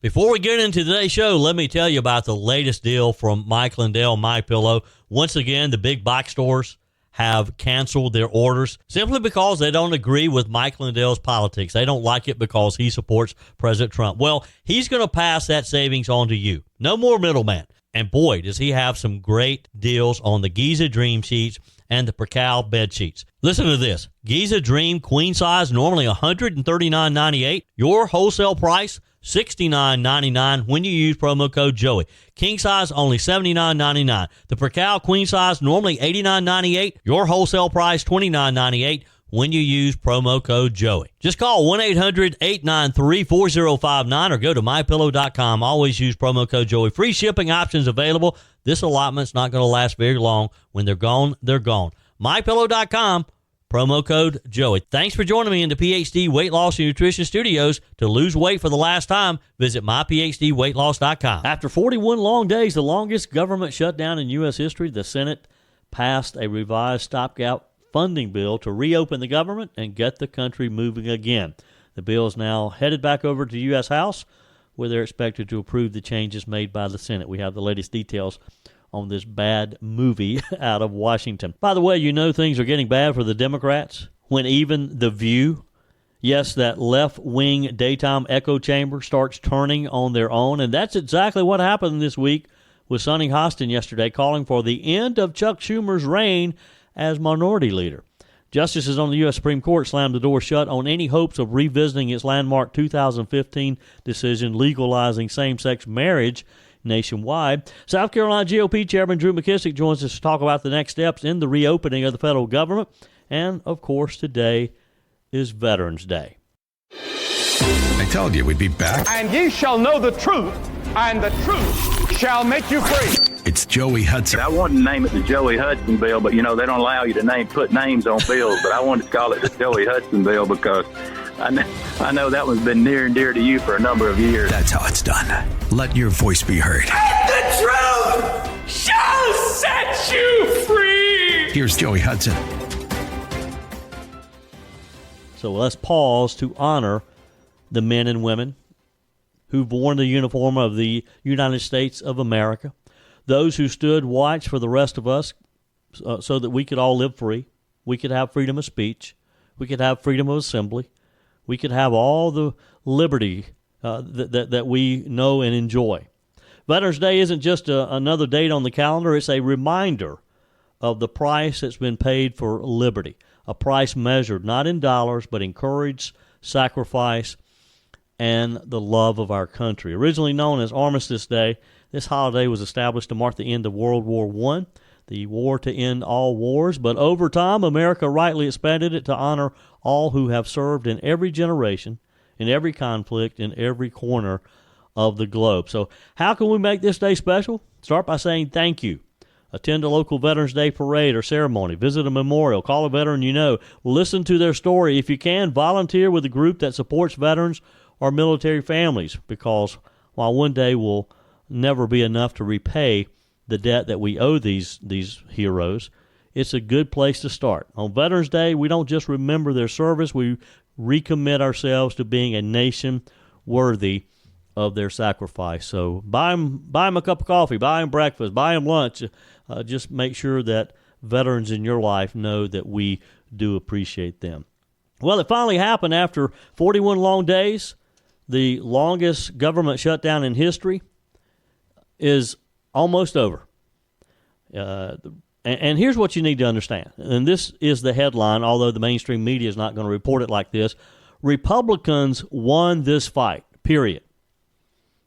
Before we get into today's show, let me tell you about the latest deal from Mike Lindell, MyPillow. Once again, the big box stores have canceled their orders simply because they don't agree with Mike Lindell's politics. They don't like it because he supports President Trump. Well, he's going to pass that savings on to you. No more middleman. And boy, does he have some great deals on the Giza Dream Sheets and the Percal bed sheets. Listen to this. Giza Dream queen size, normally $139.98. Your wholesale price, $69.99 when you use promo code Joey. King size, only $79.99. The Percal queen size, normally $89.98. Your wholesale price, $29.98 when you use promo code Joey. Just call 1-800-893-4059 or go to MyPillow.com. Always use promo code Joey. Free shipping options available. This allotment's not going to last very long. When they're gone, they're gone. MyPillow.com. Promo code Joey. Thanks for joining me in the PhD Weight Loss and Nutrition Studios. To lose weight for the last time, visit myphdweightloss.com. After 41 long days, the longest government shutdown in U.S. history, the Senate passed a revised stopgap funding bill to reopen the government and get the country moving again. The bill is now headed back over to the U.S. House, where they're expected to approve the changes made by the Senate. We have the latest details on this bad movie out of Washington. By the way, you know things are getting bad for the Democrats when even The View, yes, that left-wing daytime echo chamber, starts turning on their own. And that's exactly what happened this week with Sonny Hostin yesterday, calling for the end of Chuck Schumer's reign as minority leader. Justices on the U.S. Supreme Court slammed the door shut on any hopes of revisiting its landmark 2015 decision legalizing same-sex marriage nationwide. South Carolina GOP Chairman Drew McKissick joins us to talk about the next steps in the reopening of the federal government. And, of course, today is Veterans Day. I told you we'd be back. And ye shall know the truth, and the truth shall make you free. It's Joey Hudson. I wanted to name it the Joey Hudson bill, but, they don't allow you to put names on bills. But I wanted to call it the Joey Hudson bill because I know that one's been near and dear to you for a number of years. That's how it's done. Let your voice be heard. And the truth shall set you free. Here's Joey Hudson. So let's pause to honor the men and women who've worn the uniform of the United States of America, those who stood watch for the rest of us so that we could all live free, we could have freedom of speech, we could have freedom of assembly, we could have all the liberty that we know and enjoy. Veterans Day isn't just another date on the calendar. It's a reminder of the price that's been paid for liberty, a price measured not in dollars but in courage, sacrifice, and the love of our country. Originally known as Armistice Day, this holiday was established to mark the end of World War I, the war to end all wars, but over time, America rightly expanded it to honor all who have served in every generation, in every conflict, in every corner of the globe. So how can we make this day special? Start by saying thank you. Attend a local Veterans Day parade or ceremony. Visit a memorial. Call a veteran you know. Listen to their story. If you can, volunteer with a group that supports veterans or military families, because while one day will never be enough to repay the debt that we owe these heroes, it's a good place to start. On Veterans Day, we don't just remember their service, we recommit ourselves to being a nation worthy of their sacrifice. So buy them a cup of coffee, buy them breakfast, buy them lunch. Just make sure that veterans in your life know that we do appreciate them. Well, it finally happened after 41 long days. The longest government shutdown in history is almost over. And here's what you need to understand. And this is the headline, although the mainstream media is not going to report it like this. Republicans won this fight, period.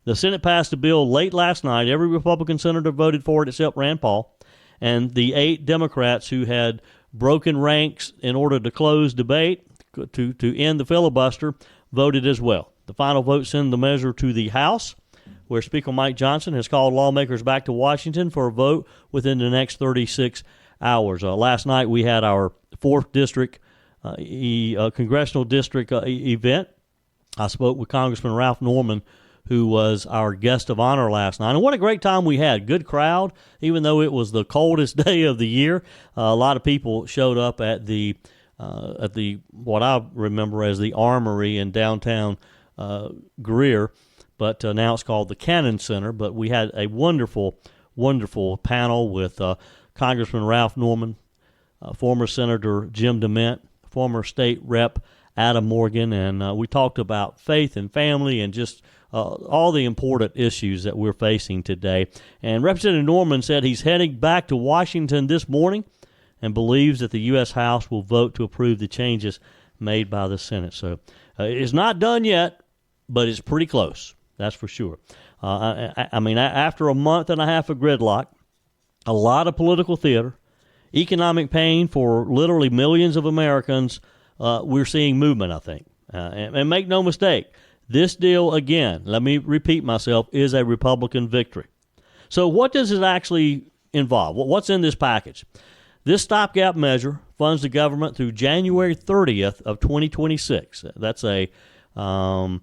The Senate passed a bill late last night. Every Republican senator voted for it except Rand Paul. And the 8 Democrats who had broken ranks in order to close debate, to end the filibuster, voted as well. The final vote sent the measure to the House, where Speaker Mike Johnson has called lawmakers back to Washington for a vote within the next 36 hours. Last night we had our 4th district congressional district event. I spoke with Congressman Ralph Norman, who was our guest of honor last night. And what a great time we had. Good crowd, even though it was the coldest day of the year. A lot of people showed up at the what I remember as the Armory in downtown Greer. but now it's called the Cannon Center. But we had a wonderful, wonderful panel with Congressman Ralph Norman, former Senator Jim DeMint, former State Rep Adam Morgan, and we talked about faith and family and just all the important issues that we're facing today. And Representative Norman said he's heading back to Washington this morning and believes that the U.S. House will vote to approve the changes made by the Senate. So it's not done yet, but it's pretty close, that's for sure. I mean, after a month and a half of gridlock, a lot of political theater, economic pain for literally millions of Americans, we're seeing movement, I think. And make no mistake, this deal, again, let me repeat myself, is a Republican victory. So what does it actually involve? What's in this package? This stopgap measure funds the government through January 30th of 2026. That's an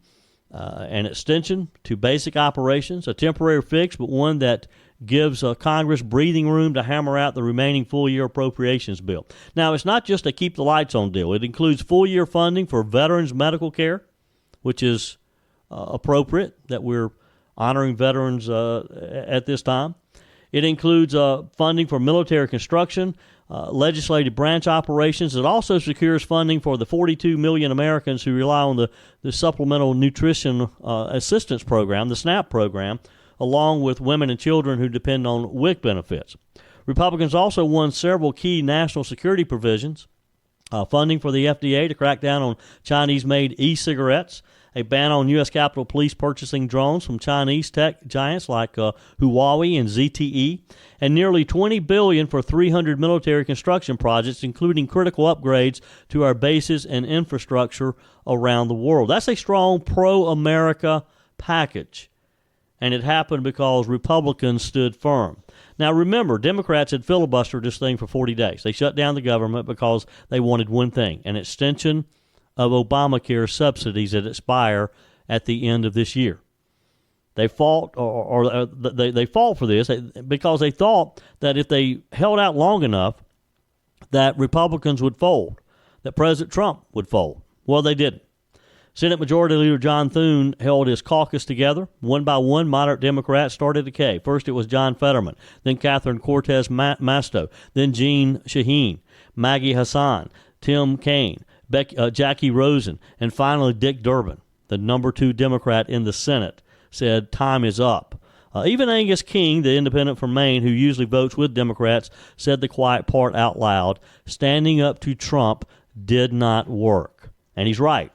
extension to basic operations, a temporary fix, but one that gives Congress breathing room to hammer out the remaining full-year appropriations bill. Now, it's not just a keep-the-lights-on deal. It includes full-year funding for veterans' medical care, which is appropriate that we're honoring veterans at this time. It includes funding for military construction, legislative branch operations. It also secures funding for the 42 million Americans who rely on the Supplemental Nutrition Assistance Program, the SNAP program, along with women and children who depend on WIC benefits. Republicans also won several key national security provisions, funding for the FDA to crack down on Chinese-made e-cigarettes, a ban on U.S. Capitol Police purchasing drones from Chinese tech giants like Huawei and ZTE, and nearly $20 billion for 300 military construction projects, including critical upgrades to our bases and infrastructure around the world. That's a strong pro-America package, and it happened because Republicans stood firm. Now, remember, Democrats had filibustered this thing for 40 days. They shut down the government because they wanted one thing, an extension of Obamacare subsidies that expire at the end of this year. They fought, they fought for this because they thought that if they held out long enough, that Republicans would fold, that President Trump would fold. Well, they didn't. Senate Majority Leader John Thune held his caucus together. One by one, moderate Democrats started to decay. First, it was John Fetterman, then Catherine Cortez Masto, then Jeanne Shaheen, Maggie Hassan, Tim Kaine, Jackie Rosen, and finally Dick Durbin, the number 2 Democrat in the Senate, said time is up. Even Angus King, the independent from Maine, who usually votes with Democrats, said the quiet part out loud. Standing up to Trump did not work. And he's right.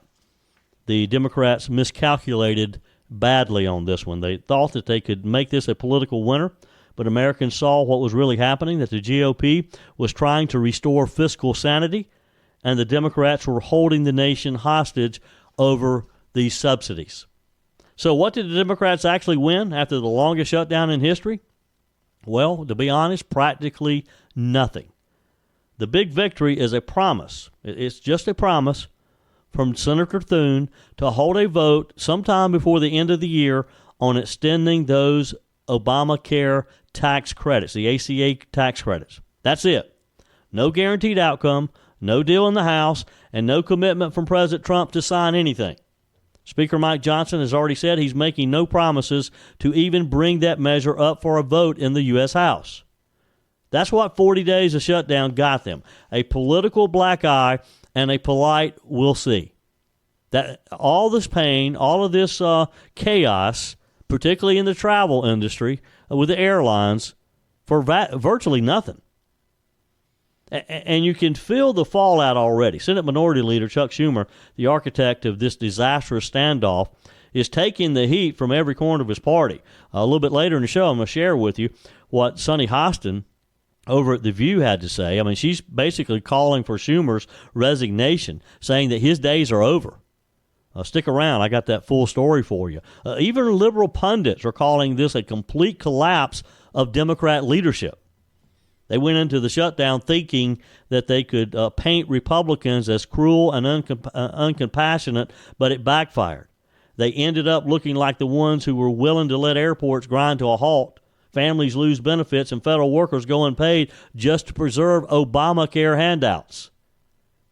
The Democrats miscalculated badly on this one. They thought that they could make this a political winner, but Americans saw what was really happening, that the GOP was trying to restore fiscal sanity, and the Democrats were holding the nation hostage over these subsidies. So what did the Democrats actually win after the longest shutdown in history? Well, to be honest, practically nothing. The big victory is a promise. It's just a promise from Senator Thune to hold a vote sometime before the end of the year on extending those Obamacare tax credits, the ACA tax credits. That's it. No guaranteed outcome, no deal in the House, and no commitment from President Trump to sign anything. Speaker Mike Johnson has already said he's making no promises to even bring that measure up for a vote in the U.S. House. That's what 40 days of shutdown got them, a political black eye and a polite we'll see. That all this pain, all of this chaos, particularly in the travel industry with the airlines, for virtually nothing. And you can feel the fallout already. Senate Minority Leader Chuck Schumer, the architect of this disastrous standoff, is taking the heat from every corner of his party. A little bit later in the show, I'm going to share with you what Sonny Hostin over at The View had to say. I mean, she's basically calling for Schumer's resignation, saying that his days are over. Stick around. I got that full story for you. Even liberal pundits are calling this a complete collapse of Democrat leadership. They went into the shutdown thinking that they could paint Republicans as cruel and uncompassionate, but it backfired. They ended up looking like the ones who were willing to let airports grind to a halt, families lose benefits, and federal workers go unpaid just to preserve Obamacare handouts.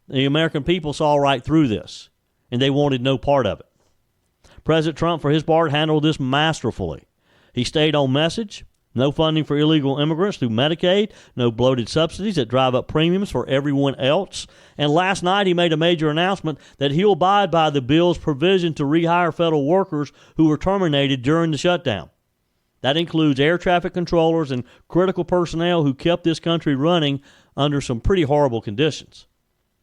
The American people saw right through this, and they wanted no part of it. President Trump, for his part, handled this masterfully. He stayed on message. No funding for illegal immigrants through Medicaid, no bloated subsidies that drive up premiums for everyone else. And last night he made a major announcement that he'll abide by the bill's provision to rehire federal workers who were terminated during the shutdown. That includes air traffic controllers and critical personnel who kept this country running under some pretty horrible conditions.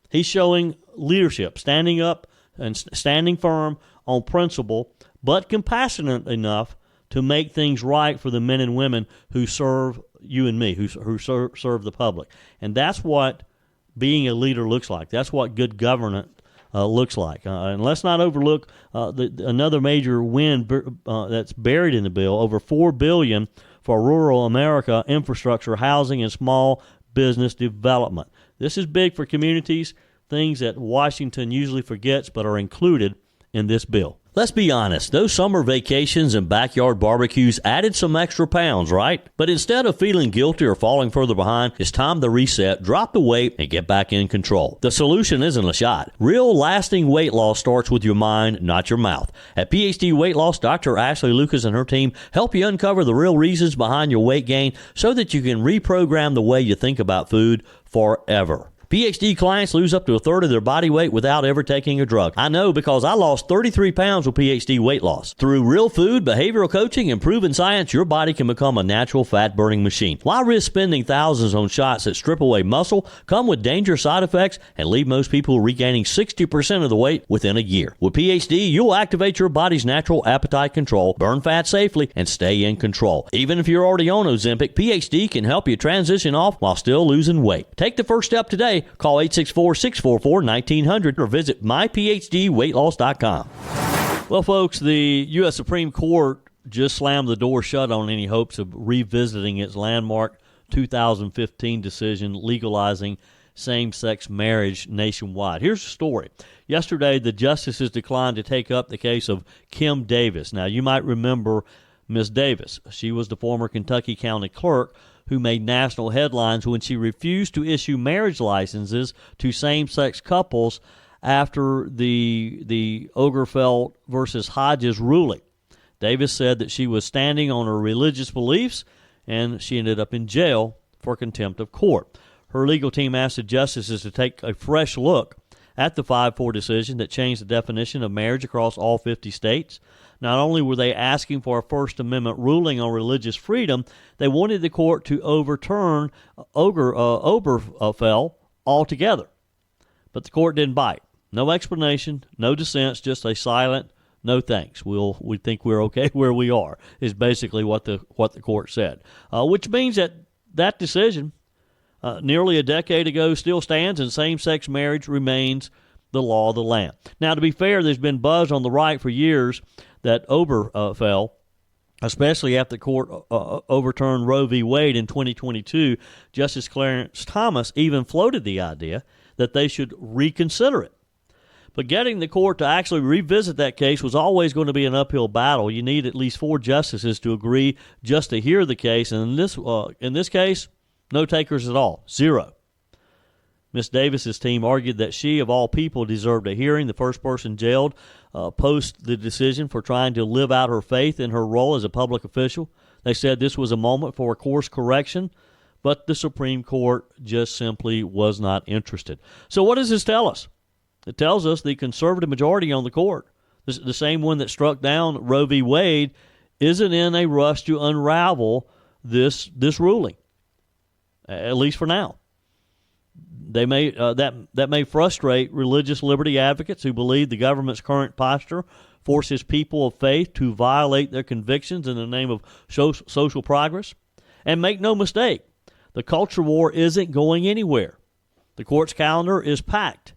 He's showing leadership, standing up and standing firm on principle, but compassionate enough to make things right for the men and women who serve you and me, who serve the public. And that's what being a leader looks like. That's what good governance looks like. And let's not overlook another major win that's buried in the bill, over $4 billion for rural America infrastructure, housing, and small business development. This is big for communities, things that Washington usually forgets but are included in this bill. Let's be honest, those summer vacations and backyard barbecues added some extra pounds, right? But instead of feeling guilty or falling further behind, it's time to reset, drop the weight, and get back in control. The solution isn't a shot. Real lasting weight loss starts with your mind, not your mouth. At PhD Weight Loss, Dr. Ashley Lucas and her team help you uncover the real reasons behind your weight gain so that you can reprogram the way you think about food forever. PhD clients lose up to a third of their body weight without ever taking a drug. I know because I lost 33 pounds with PhD Weight Loss. Through real food, behavioral coaching, and proven science, your body can become a natural fat-burning machine. Why risk spending thousands on shots that strip away muscle, come with dangerous side effects, and leave most people regaining 60% of the weight within a year? With PhD, you'll activate your body's natural appetite control, burn fat safely, and stay in control. Even if you're already on Ozempic, PhD can help you transition off while still losing weight. Take the first step today. Call 864-644-1900 or visit myphdweightloss.com. Well, folks, the U.S. Supreme Court just slammed the door shut on any hopes of revisiting its landmark 2015 decision legalizing same-sex marriage nationwide. Here's the story. Yesterday, the justices declined to take up the case of Kim Davis. Now, you might remember Ms. Davis. She was the former Kentucky County Clerk who made national headlines when she refused to issue marriage licenses to same-sex couples after the Obergefell versus Hodges ruling. Davis said that she was standing on her religious beliefs, and she ended up in jail for contempt of court. Her legal team asked the justices to take a fresh look at the 5-4 decision that changed the definition of marriage across all 50 states. Not only were they asking for a First Amendment ruling on religious freedom, they wanted the court to overturn Obergefell altogether. But the court didn't bite. No explanation, no dissents, just a silent no thanks. We think we're okay where we are, is basically what the court said. Which means that decision, nearly a decade ago, still stands, and same-sex marriage remains the law of the land. Now, to be fair, there's been buzz on the right for years that Obergefell, especially after the court overturned Roe v. Wade in 2022, Justice Clarence Thomas even floated the idea that they should reconsider it. But getting the court to actually revisit that case was always going to be an uphill battle. You need at least 4 justices to agree just to hear the case, and in this case, no takers at all, 0. Ms. Davis's team argued that she, of all people, deserved a hearing. The first person jailed post the decision for trying to live out her faith in her role as a public official. They said this was a moment for a course correction, but the Supreme Court just simply was not interested. So what does this tell us? It tells us the conservative majority on the court, the same one that struck down Roe v. Wade, isn't in a rush to unravel this ruling, at least for now. They may that may frustrate religious liberty advocates who believe the government's current posture forces people of faith to violate their convictions in the name of social progress. And make no mistake, the culture war isn't going anywhere. The court's calendar is packed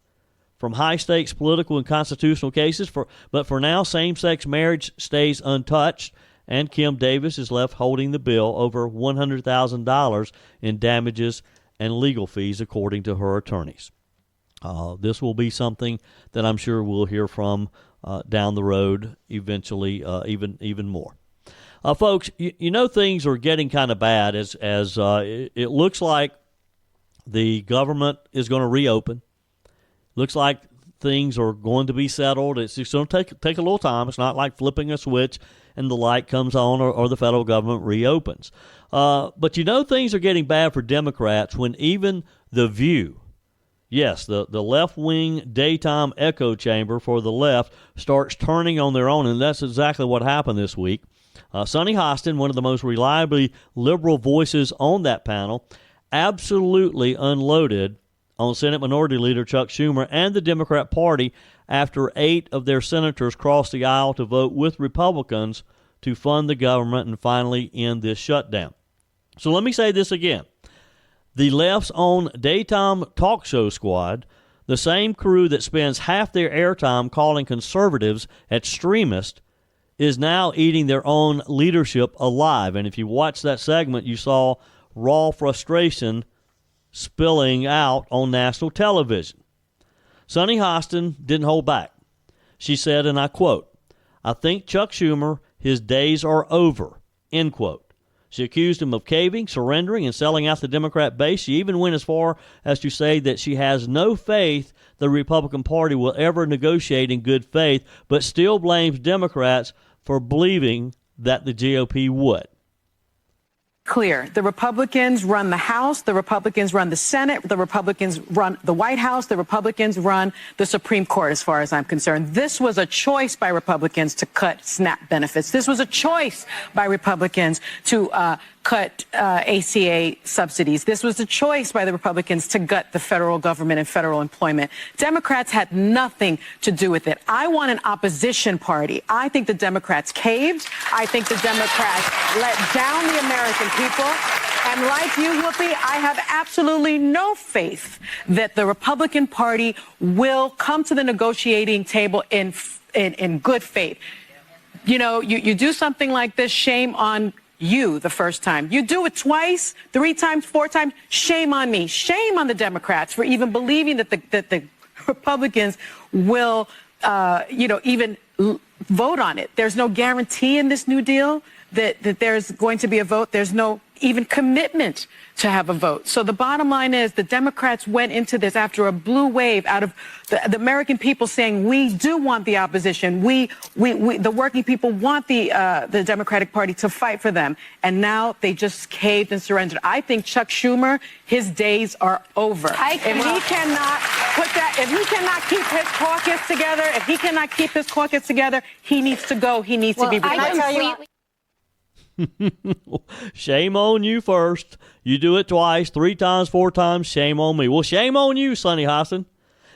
from high-stakes political and constitutional cases, but for now, same-sex marriage stays untouched, and Kim Davis is left holding the bill over $100,000 in damages and legal fees, according to her attorneys. This will be something that I'm sure we'll hear from down the road eventually, even more. Folks, you know things are getting kind of bad as it looks like the government is going to reopen. Looks like things are going to be settled. It's just going to take a little time. It's not like flipping a switch and the light comes on or the federal government reopens. But things are getting bad for Democrats when even The View, yes, the left-wing daytime echo chamber for the left, starts turning on their own, and that's exactly what happened this week. Sonny Hostin, one of the most reliably liberal voices on that panel, absolutely unloaded on Senate Minority Leader Chuck Schumer and the Democrat Party after 8 of their senators crossed the aisle to vote with Republicans to fund the government and finally end this shutdown. So let me say this again. The left's own daytime talk show squad, the same crew that spends half their airtime calling conservatives extremists, is now eating their own leadership alive. And if you watched that segment, you saw raw frustration spilling out on national television. Sonny Hostin didn't hold back. She said, and I quote, "I think Chuck Schumer, his days are over," end quote. She accused him of caving, surrendering, and selling out the Democrat base. She even went as far as to say that she has no faith the Republican Party will ever negotiate in good faith, but still blames Democrats for believing that the GOP would. Clear. The Republicans run the House, the Republicans run the Senate, the Republicans run the White House, the Republicans run the Supreme Court, as far as I'm concerned. This was a choice by Republicans to cut SNAP benefits. This was a choice by Republicans to cut ACA subsidies. This was a choice by the Republicans to gut the federal government and federal employment. Democrats had nothing to do with it. I want an opposition party. I think the Democrats caved. I think the Democrats let down the American people. And like you, Whoopi, I have absolutely no faith that the Republican Party will come to the negotiating table in good faith. You do something like this, shame on you the first time. You do it twice, 3 times, 4 times, shame on me. Shame on the Democrats for even believing that the Republicans will, even vote on it. There's no guarantee in this New Deal that there's going to be a vote. There's no even commitment to have a vote. So the bottom line is the Democrats went into this after a blue wave out of the American people saying we do want the opposition. We the working people want the Democratic Party to fight for them. And now they just caved and surrendered. I think Chuck Schumer, his days are over. If he cannot keep his caucus together, he needs to go. He needs to be replaced. Shame on you first. You do it twice, 3 times, 4 times, shame on me. Well, shame on you, Sonny Hostin.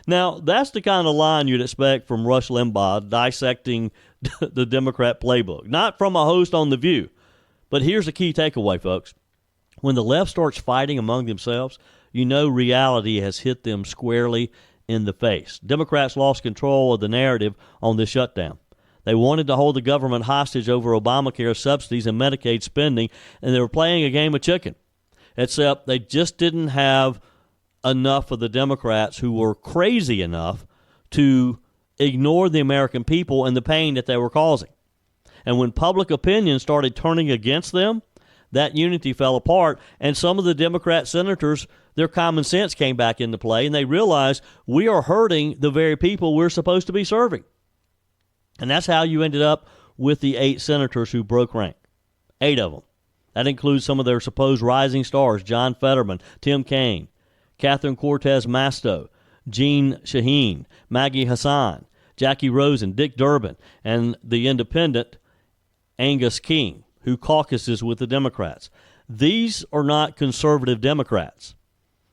Now, that's the kind of line you'd expect from Rush Limbaugh dissecting the Democrat playbook, not from a host on The View. But here's the key takeaway, folks. When the left starts fighting among themselves, reality has hit them squarely in the face. Democrats lost control of the narrative on this shutdown. They wanted to hold the government hostage over Obamacare subsidies and Medicaid spending, and they were playing a game of chicken. Except they just didn't have enough of the Democrats who were crazy enough to ignore the American people and the pain that they were causing. And when public opinion started turning against them, that unity fell apart, and some of the Democrat senators, their common sense came back into play, and they realized we are hurting the very people we're supposed to be serving. And that's how you ended up with the 8 senators who broke rank. 8 of them. That includes some of their supposed rising stars, John Fetterman, Tim Kaine, Catherine Cortez Masto, Jeanne Shaheen, Maggie Hassan, Jackie Rosen, Dick Durbin, and the independent Angus King, who caucuses with the Democrats. These are not conservative Democrats.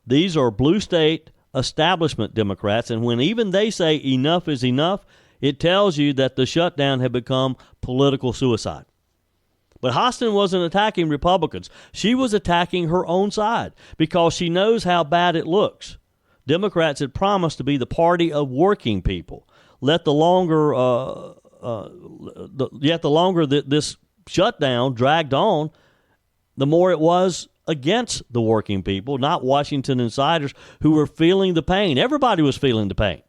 These are blue state establishment Democrats, and when even they say enough is enough, it tells you that the shutdown had become political suicide. But Hostin wasn't attacking Republicans. She was attacking her own side because she knows how bad it looks. Democrats had promised to be the party of working people. Yet the longer this shutdown dragged on, the more it was against the working people, not Washington insiders who were feeling the pain. Everybody was feeling the pain.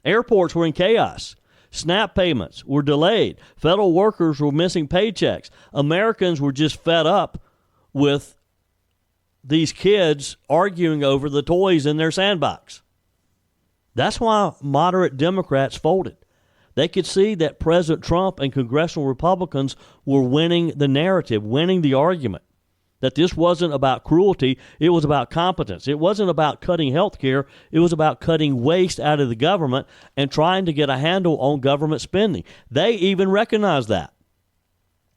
Airports were in chaos. SNAP payments were delayed. Federal workers were missing paychecks. Americans were just fed up with these kids arguing over the toys in their sandbox. That's why moderate Democrats folded. They could see that President Trump and congressional Republicans were winning the narrative, winning the argument, that this wasn't about cruelty, it was about competence. It wasn't about cutting health care, it was about cutting waste out of the government and trying to get a handle on government spending. They even recognized that.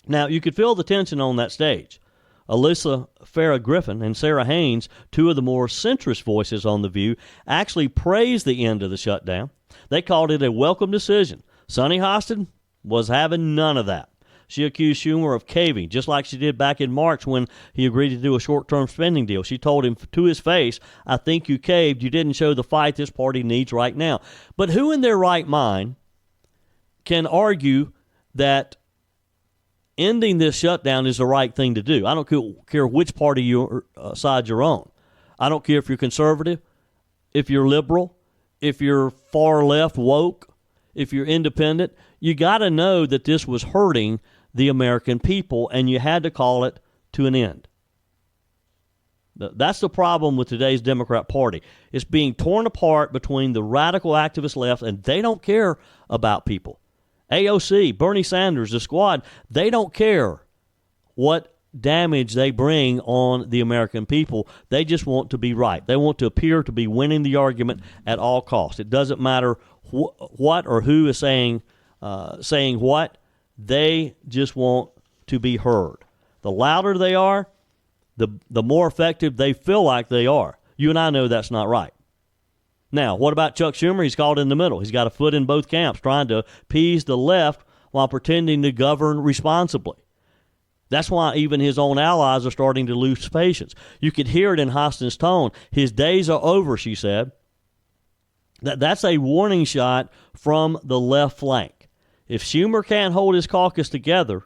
Now, you could feel the tension on that stage. Alyssa Farah Griffin and Sarah Haynes, two of the more centrist voices on The View, actually praised the end of the shutdown. They called it a welcome decision. Sonny Hostin was having none of that. She accused Schumer of caving, just like she did back in March when he agreed to do a short-term spending deal. She told him to his face, I think you caved. You didn't show the fight this party needs right now. But who in their right mind can argue that ending this shutdown is the right thing to do? I don't care which party side you're on. I don't care if you're conservative, if you're liberal, if you're far left woke, if you're independent. You got to know that this was hurting the American people, and you had to call it to an end. That's the problem with today's Democrat Party. It's being torn apart between the radical activist left, and they don't care about people. AOC, Bernie Sanders, the squad, they don't care what damage they bring on the American people. They just want to be right. They want to appear to be winning the argument at all costs. It doesn't matter what or who is saying what. They just want to be heard. The louder they are, the more effective they feel like they are. You and I know that's not right. Now, what about Chuck Schumer? He's caught in the middle. He's got a foot in both camps, trying to appease the left while pretending to govern responsibly. That's why even his own allies are starting to lose patience. You could hear it in Hostin's tone. His days are over, she said. That's a warning shot from the left flank. If Schumer can't hold his caucus together,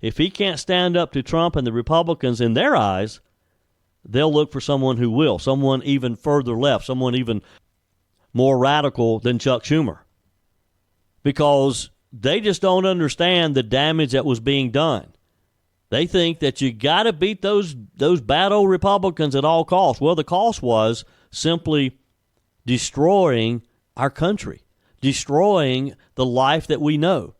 if he can't stand up to Trump and the Republicans in their eyes, they'll look for someone who will, someone even further left, someone even more radical than Chuck Schumer. Because they just don't understand the damage that was being done. They think that you got to beat those bad old Republicans at all costs. Well, the cost was simply destroying our country, destroying the life that we know.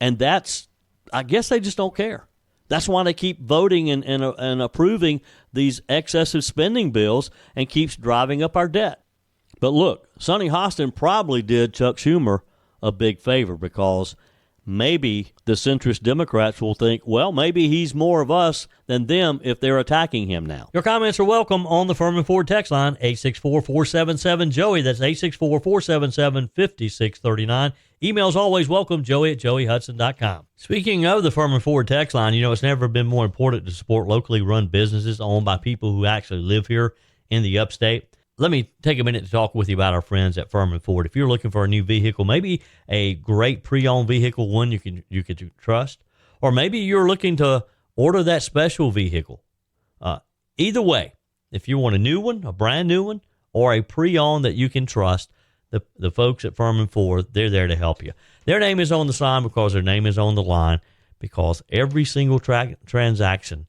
And that's, I guess they just don't care. That's why they keep voting and approving these excessive spending bills and keeps driving up our debt. But look, Sonny Hostin probably did Chuck Schumer a big favor, because maybe the centrist Democrats will think, well, maybe he's more of us than them if they're attacking him now. Your comments are welcome on the Firmin Ford text line, 864-477-JOEY. That's 864-477-5639. Email's always welcome, joey@joeyhudson.com. Speaking of the Firmin Ford text line, it's never been more important to support locally run businesses owned by people who actually live here in the upstate. Let me take a minute to talk with you about our friends at Firmin Ford. If you're looking for a new vehicle, maybe a great pre-owned vehicle, one you can trust, or maybe you're looking to order that special vehicle. Either way, if you want a new one, a brand new one, or a pre-owned that you can trust, the folks at Firmin Ford, they're there to help you. Their name is on the sign because their name is on the line, because every single transaction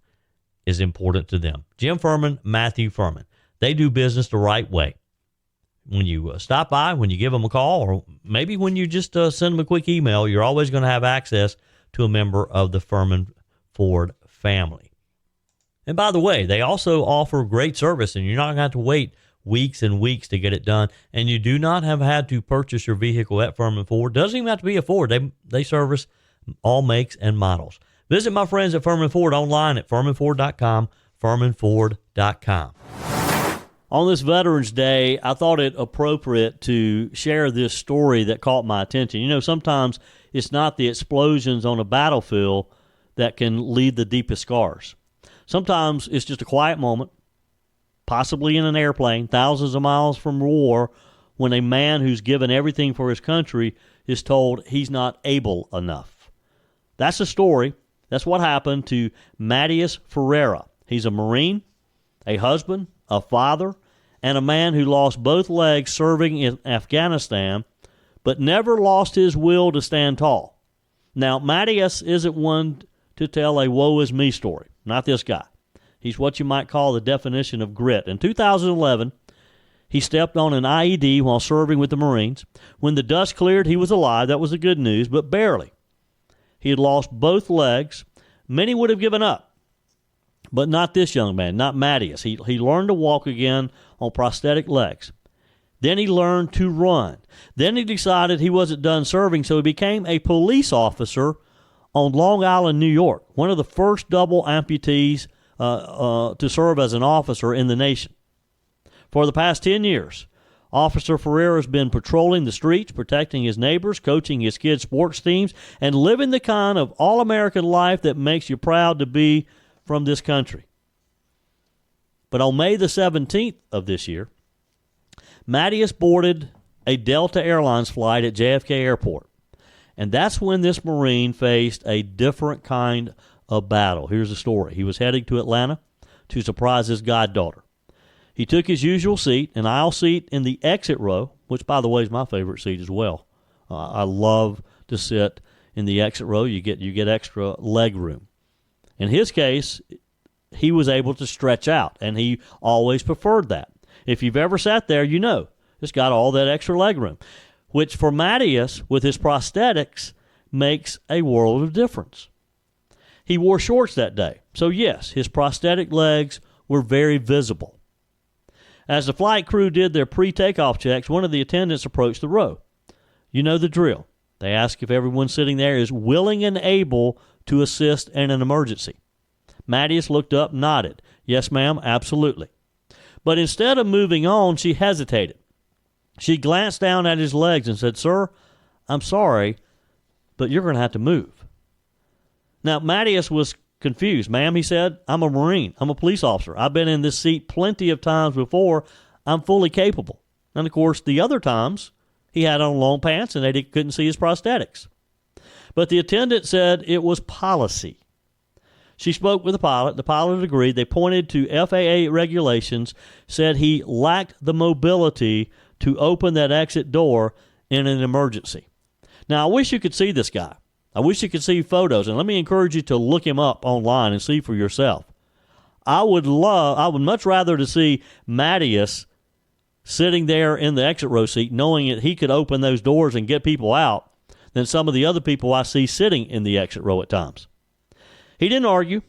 is important to them. Jim Firmin, Matthew Firmin. They do business the right way. When you stop by, when you give them a call, or maybe when you just send them a quick email, you're always going to have access to a member of the Firmin Ford family. And by the way, they also offer great service, and you're not going to have to wait weeks and weeks to get it done. And you do not have had to purchase your vehicle at Firmin Ford. Doesn't even have to be a Ford. They service all makes and models. Visit my friends at Firmin Ford online at firminford.com, firminford.com. On this Veterans Day, I thought it appropriate to share this story that caught my attention. Sometimes it's not the explosions on a battlefield that can leave the deepest scars. Sometimes it's just a quiet moment, possibly in an airplane, thousands of miles from war, when a man who's given everything for his country is told he's not able enough. That's the story. That's what happened to Matthias Ferreira. He's a Marine, a husband, a father, and a man who lost both legs serving in Afghanistan, but never lost his will to stand tall. Now, Matthias isn't one to tell a woe is me story. Not this guy. He's what you might call the definition of grit. In 2011, He stepped on an IED while serving with the Marines. When the dust cleared, he was alive. That was the good news, but barely. He had lost both legs. Many would have given up, but not this young man, not Mattias. He learned to walk again on prosthetic legs. Then he learned to run. Then he decided he wasn't done serving, so he became a police officer on Long Island, New York, one of the first double amputees to serve as an officer in the nation. For the past 10 years, Officer Ferreira has been patrolling the streets, protecting his neighbors, coaching his kids' sports teams, and living the kind of all-American life that makes you proud to be from this country. But on May the 17th of this year, Mattias boarded a Delta Airlines flight at JFK Airport. And that's when this Marine faced a different kind of battle. Here's the story. He was heading to Atlanta to surprise his goddaughter. He took his usual seat, an aisle seat in the exit row, which, by the way, is my favorite seat as well. I love to sit in the exit row. You get extra leg room. In his case, he was able to stretch out, and he always preferred that. If you've ever sat there, you know it's got all that extra leg room, which for Mattias, with his prosthetics, makes a world of difference. He wore shorts that day, so yes, his prosthetic legs were very visible. As the flight crew did their pre-takeoff checks, one of the attendants approached the row. You know the drill. They ask if everyone sitting there is willing and able to assist in an emergency. Mattias looked up, nodded. Yes, ma'am, absolutely. But instead of moving on, she hesitated. She glanced down at his legs and said, Sir, I'm sorry, but you're going to have to move. Now, Mattias was confused. Ma'am, he said, I'm a Marine. I'm a police officer. I've been in this seat plenty of times before. I'm fully capable. And, of course, the other times, he had on long pants and they couldn't see his prosthetics. But the attendant said it was policy. She spoke with the pilot. The pilot agreed. They pointed to FAA regulations, said he lacked the mobility to open that exit door in an emergency. Now, I wish you could see this guy. I wish you could see photos, and let me encourage you to look him up online and see for yourself. I would much rather to see Mattias sitting there in the exit row seat knowing that he could open those doors and get people out than some of the other people I see sitting in the exit row at times. He didn't argue.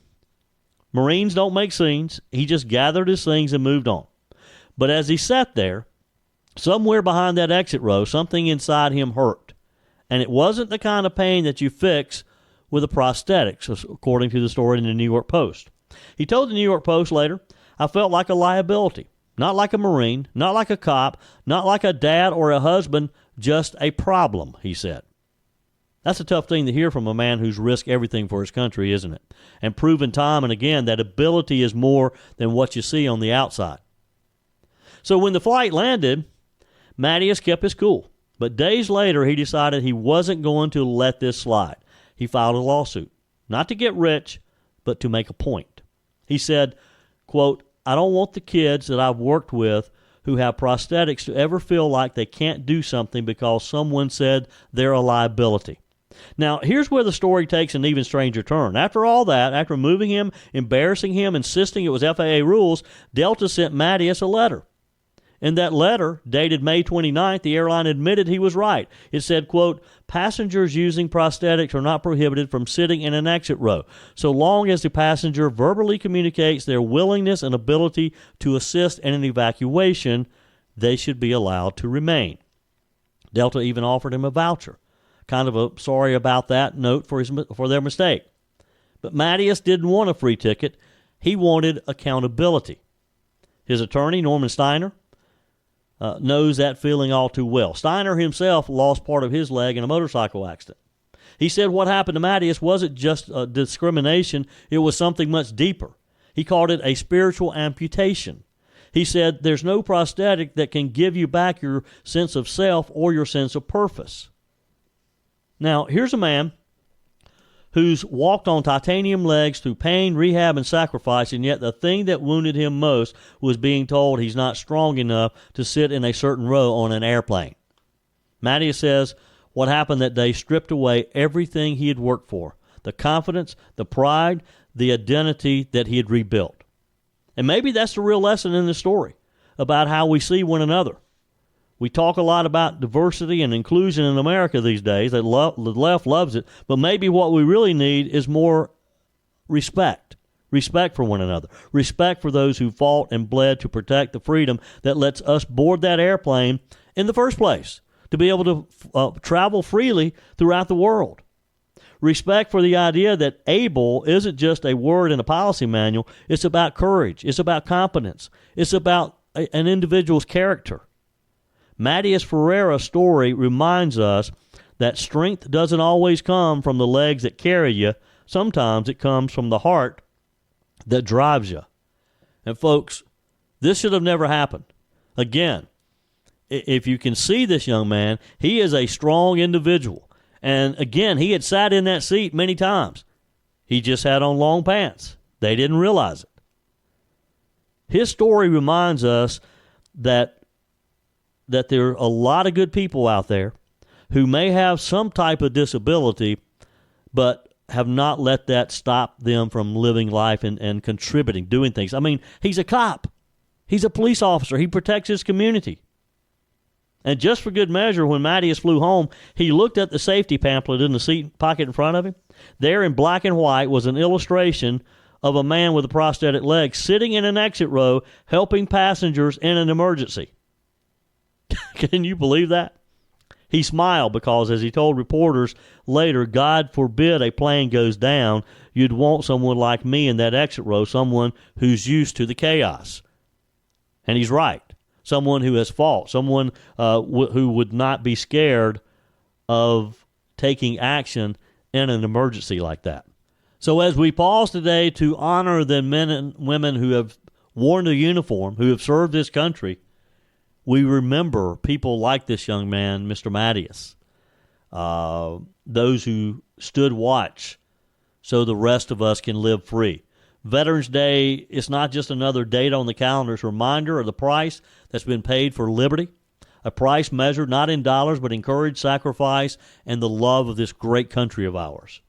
Marines don't make scenes. He just gathered his things and moved on. But as he sat there, somewhere behind that exit row, something inside him hurt. And it wasn't the kind of pain that you fix with a prosthetic, according to the story in the New York Post. He told the New York Post later, I felt like a liability, not like a Marine, not like a cop, not like a dad or a husband, just a problem, he said. That's a tough thing to hear from a man who's risked everything for his country, isn't it? And proven time and again that ability is more than what you see on the outside. So when the flight landed, Mattias kept his cool. But days later, he decided he wasn't going to let this slide. He filed a lawsuit, not to get rich, but to make a point. He said, quote, I don't want the kids that I've worked with who have prosthetics to ever feel like they can't do something because someone said they're a liability. Now, here's where the story takes an even stranger turn. After all that, after moving him, embarrassing him, insisting it was FAA rules, Delta sent Mattias a letter. In that letter, dated May 29th, the airline admitted he was right. It said, quote, passengers using prosthetics are not prohibited from sitting in an exit row, so long as the passenger verbally communicates their willingness and ability to assist in an evacuation, they should be allowed to remain. Delta even offered him a voucher, kind of a sorry about that note for their mistake. But Mattias didn't want a free ticket. He wanted accountability. His attorney, Norman Steiner, knows that feeling all too well. Steiner himself lost part of his leg in a motorcycle accident. He said what happened to Mattias wasn't just discrimination, it was something much deeper. He called it a spiritual amputation. He said there's no prosthetic that can give you back your sense of self or your sense of purpose. Now, here's a man who's walked on titanium legs through pain, rehab, and sacrifice, and yet the thing that wounded him most was being told he's not strong enough to sit in a certain row on an airplane. Mattias says what happened that day stripped away everything he had worked for, the confidence, the pride, the identity that he had rebuilt. And maybe that's the real lesson in the story. about how we see one another. We talk a lot about diversity and inclusion in America these days. The left loves it. But maybe what we really need is more respect. Respect for one another. Respect for those who fought and bled to protect the freedom that lets us board that airplane in the first place, to be able to travel freely throughout the world. Respect for the idea that able isn't just a word in a policy manual. It's about courage. It's about competence. It's about an individual's character. Matias Ferreira's story reminds us that strength doesn't always come from the legs that carry you. Sometimes it comes from the heart that drives you. And folks, this should have never happened. Again, if you can see this young man, he is a strong individual. And again, he had sat in that seat many times. He just had on long pants. They didn't realize it. His story reminds us that there are a lot of good people out there who may have some type of disability, but have not let that stop them from living life and contributing, doing things. I mean, he's a cop. He's a police officer. He protects his community. And just for good measure, when Matias flew home, he looked at the safety pamphlet in the seat pocket in front of him. There in black and white was an illustration of a man with a prosthetic leg sitting in an exit row helping passengers in an emergency. Can you believe that? He smiled because, as he told reporters later, God forbid a plane goes down. You'd want someone like me in that exit row, someone who's used to the chaos. And he's right. Someone who has fought, someone who would not be scared of taking action in an emergency like that. So as we pause today to honor the men and women who have worn the uniform, who have served this country, we remember people like this young man, Mr. Matias, those who stood watch so the rest of us can live free. Veterans Day is not just another date on the calendar. It's a reminder of the price that's been paid for liberty, a price measured not in dollars but in courage, sacrifice, and the love of this great country of ours.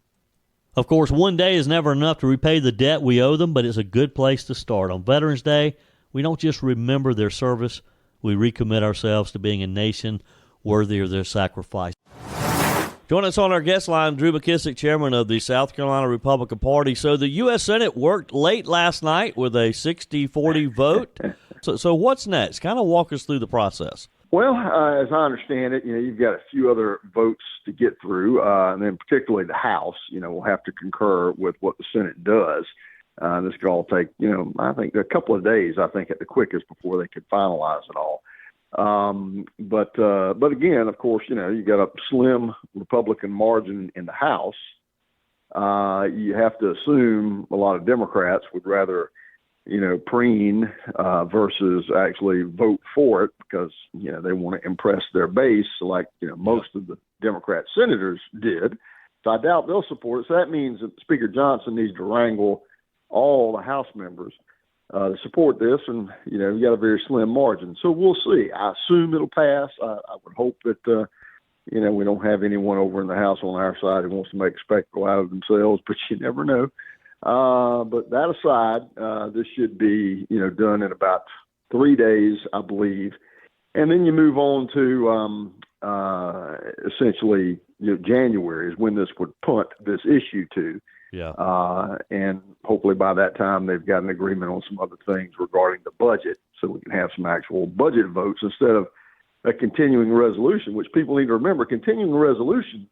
Of course, one day is never enough to repay the debt we owe them, but it's a good place to start. On Veterans Day, we don't just remember their service, we recommit ourselves to being a nation worthy of their sacrifice. Join us on our guest line, Drew McKissick, chairman of the South Carolina Republican Party. So the U.S. Senate worked late last night with a 60-40 vote. So what's next? Kind of walk us through the process. Well, as I understand it, you've got a few other votes to get through, and then particularly the House, will have to concur with what the Senate does. This could all take, I think a couple of days, at the quickest before they could finalize it all. But again, of course, you got a slim Republican margin in the House. You have to assume a lot of Democrats would rather, preen versus actually vote for it because, they want to impress their base like, most of the Democrat senators did. So I doubt they'll support it. So that means that Speaker Johnson needs to wrangle all the House members to support this, and you got a very slim margin. So we'll see. I assume it'll pass. I would hope that we don't have anyone over in the House on our side who wants to make a spectacle out of themselves, but you never know. But that aside, this should be done in about 3 days, I believe, and then you move on to essentially January is when this would punt this issue to. Yeah. And hopefully by that time they've got an agreement on some other things regarding the budget so we can have some actual budget votes instead of a continuing resolution, which people need to remember. Continuing resolution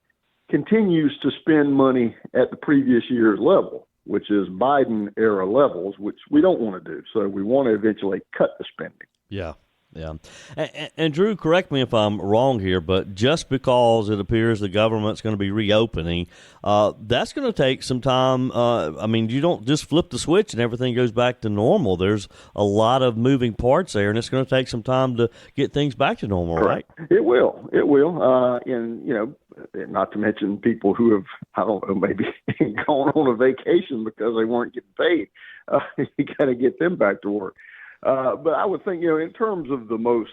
continues to spend money at the previous year's level, which is Biden-era levels, which we don't want to do. So we want to eventually cut the spending. Yeah. Yeah. And Drew, correct me if I'm wrong here, but just because it appears the government's going to be reopening, that's going to take some time. You don't just flip the switch and everything goes back to normal. There's a lot of moving parts there, and it's going to take some time to get things back to normal, right? It will. It will. And, not to mention people who have, maybe gone on a vacation because they weren't getting paid. You got to get them back to work. But I would think, in terms of the most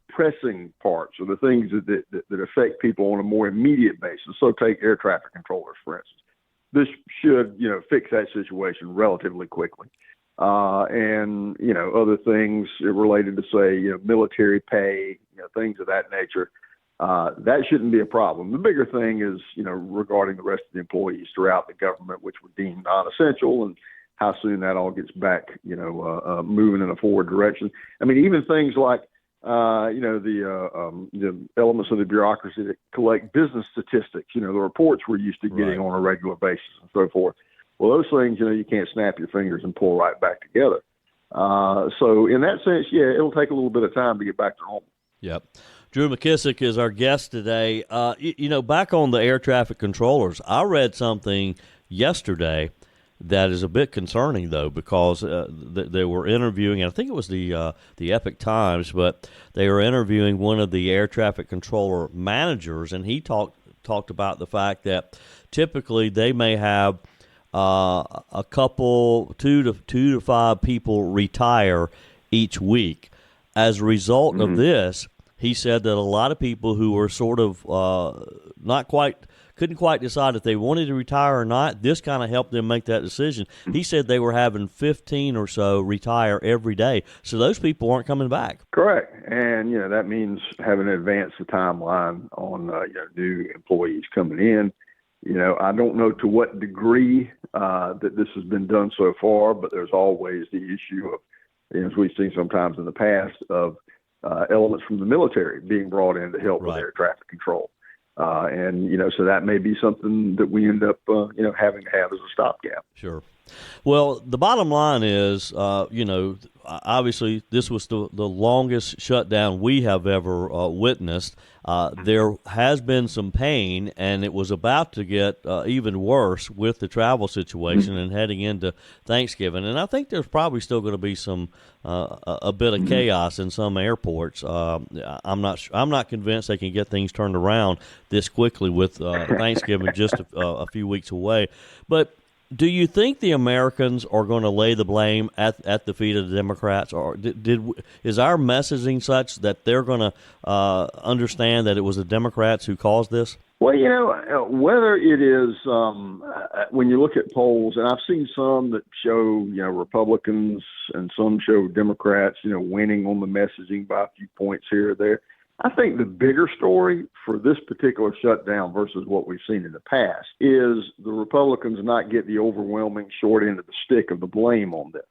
pressing parts or the things that affect people on a more immediate basis, so take air traffic controllers, for instance. this should, fix that situation relatively quickly. And, other things related to, say, military pay, things of that nature, that shouldn't be a problem. The bigger thing is, regarding the rest of the employees throughout the government, which were deemed non-essential, and how soon that all gets back, moving in a forward direction. I mean, even things like, the elements of the bureaucracy that collect business statistics, the reports we're used to getting on a regular basis and so forth. Well, those things, you can't snap your fingers and pull right back together. So in that sense, it'll take a little bit of time to get back to normal. Yep. Drew McKissick is our guest today. Back on the air traffic controllers, I read something yesterday that is a bit concerning, though, because they were interviewing, and I think it was the Epic Times, but they were interviewing one of the air traffic controller managers, and he talked about the fact that typically they may have a couple, two to five people retire each week. As a result of this, he said that a lot of people who were sort of couldn't quite decide if they wanted to retire or not, this kind of helped them make that decision. He said they were having 15 or so retire every day. So those people aren't coming back. Correct. And, that means having to advance the timeline on new employees coming in. I don't know to what degree that this has been done so far, but there's always the issue of, as we've seen sometimes in the past, of elements from the military being brought in to help with air traffic control. So that may be something that we end up, having to have as a stopgap. Sure. Well, the bottom line is, obviously this was the longest shutdown we have ever witnessed. There has been some pain, and it was about to get even worse with the travel situation and heading into Thanksgiving. And I think there's probably still going to be some a bit of chaos in some airports. I'm not convinced they can get things turned around this quickly with Thanksgiving just a few weeks away. But do you think the Americans are going to lay the blame at the feet of the Democrats, or is our messaging such that they're going to understand that it was the Democrats who caused this? Well, whether it is when you look at polls, and I've seen some that show Republicans and some show Democrats winning on the messaging by a few points here or there. I think the bigger story for this particular shutdown versus what we've seen in the past is the Republicans not get the overwhelming short end of the stick of the blame on this.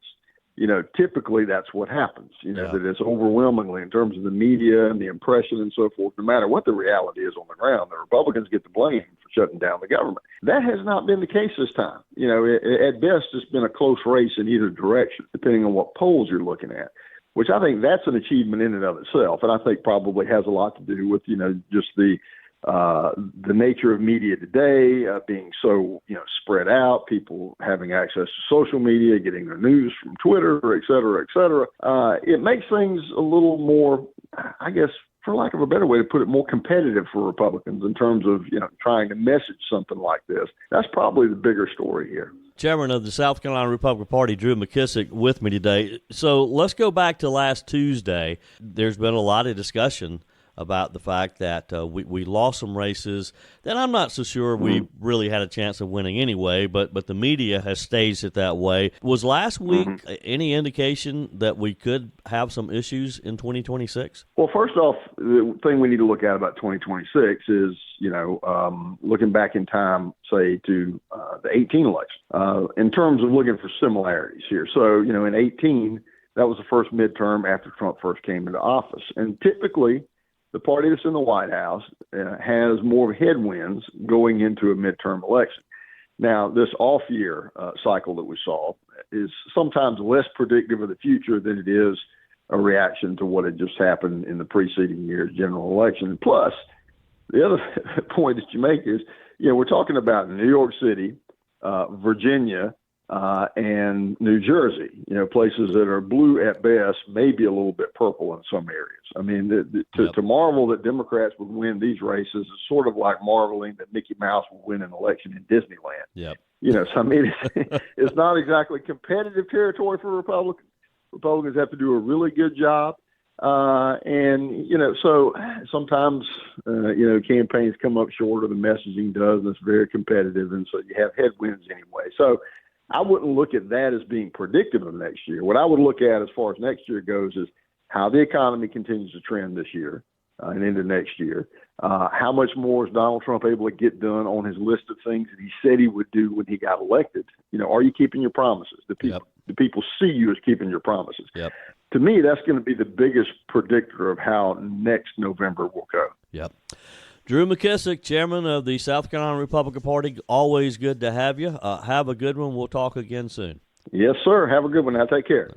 Typically that's what happens, that it's overwhelmingly in terms of the media and the impression and so forth, no matter what the reality is on the ground, the Republicans get the blame for shutting down the government. That has not been the case this time. At best, it's been a close race in either direction, depending on what polls you're looking at, which I think that's an achievement in and of itself. And I think probably has a lot to do with, just the nature of media today being so, spread out, people having access to social media, getting their news from Twitter, et cetera, et cetera. It makes things a little more, I guess, for lack of a better way to put it, more competitive for Republicans in terms of, trying to message something like this. That's probably the bigger story here. Chairman of the South Carolina Republican Party, Drew McKissick, with me today. So let's go back to last Tuesday. There's been a lot of discussion about the fact that we lost some races that I'm not so sure we really had a chance of winning anyway, but the media has staged it that way. Was last week any indication that we could have some issues in 2026? Well, first off, the thing we need to look at about 2026 is, looking back in time, say, to the 18 election, in terms of looking for similarities here. So, in 18, that was the first midterm after Trump first came into office. And typically, the party that's in the White House has more headwinds going into a midterm election. Now, this off-year cycle that we saw is sometimes less predictive of the future than it is a reaction to what had just happened in the preceding year's general election. Plus, the other point that you make is, we're talking about New York City, Virginia, and New Jersey, places that are blue at best, maybe a little bit purple in some areas. I mean, to marvel that Democrats would win these races is sort of like marveling that Mickey Mouse will win an election in Disneyland. Yep. So I mean, it's not exactly competitive territory for Republicans. Republicans have to do a really good job And, so sometimes, campaigns come up short of the messaging does, and it's very competitive. And so you have headwinds anyway. So I wouldn't look at that as being predictive of next year. What I would look at as far as next year goes is how the economy continues to trend this year and into next year. How much more is Donald Trump able to get done on his list of things that he said he would do when he got elected? Are you keeping your promises? Do people see you as keeping your promises? Yep. To me, that's going to be the biggest predictor of how next November will go. Yep. Drew McKissick, chairman of the South Carolina Republican Party, always good to have you. Have a good one. We'll talk again soon. Yes, sir. Have a good one. Now, take care.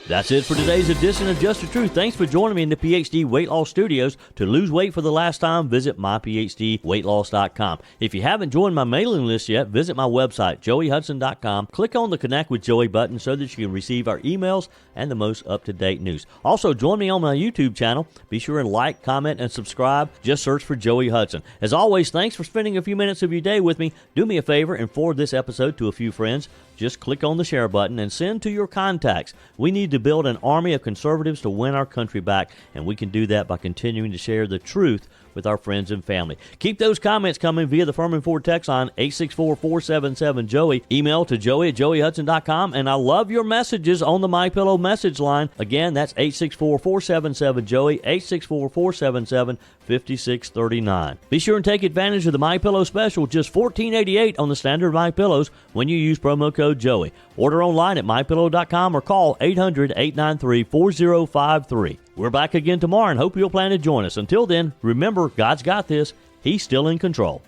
That's it for today's edition of Just the Truth. Thanks for joining me in the PhD Weight Loss Studios. To lose weight for the last time, visit myphdweightloss.com. If you haven't joined my mailing list yet, visit my website, joeyhudson.com. Click on the Connect with Joey button so that you can receive our emails and the most up-to-date news. Also, join me on my YouTube channel. Be sure and like, comment, and subscribe. Just search for Joey Hudson. As always, thanks for spending a few minutes of your day with me. Do me a favor and forward this episode to a few friends. Just click on the share button and send to your contacts. We need to build an army of conservatives to win our country back, and we can do that by continuing to share the truth with our friends and family. Keep those comments coming via the Firmin Ford text line 864-477-JOEY. Email to joey@joeyhudson.com, and I love your messages on the MyPillow message line. Again, that's 864-477-JOEY, 864-477-5639. Be sure and take advantage of the MyPillow special, just $14.88 on the standard MyPillows when you use promo code Joey. Order online at mypillow.com or call 800-893-4053. We're back again tomorrow and hope you'll plan to join us. Until then, remember, God's got this. He's still in control.